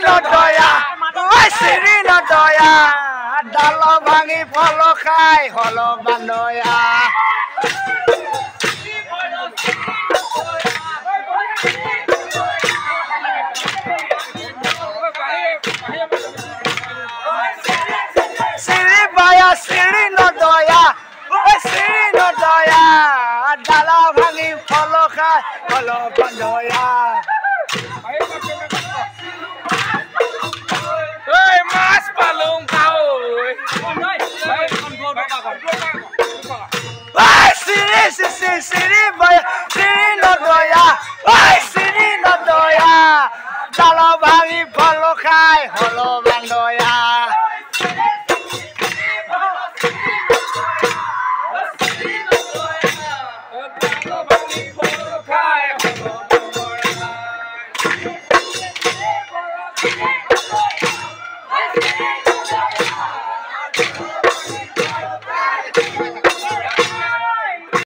নদয়া ওই শ্রী নদয়া ডাল ভাঙি ফল খাই হল বান্দয়া শ্রী বায়া শ্রী নদয়া ওই শ্রী নদয়া ডাল ভাঙি ফল খাই হল বান্দয়া Mas balong kau. Siri boy, Siri nodaya, oi Siri nodaya, dalo bagi polo kai, holo bandoya.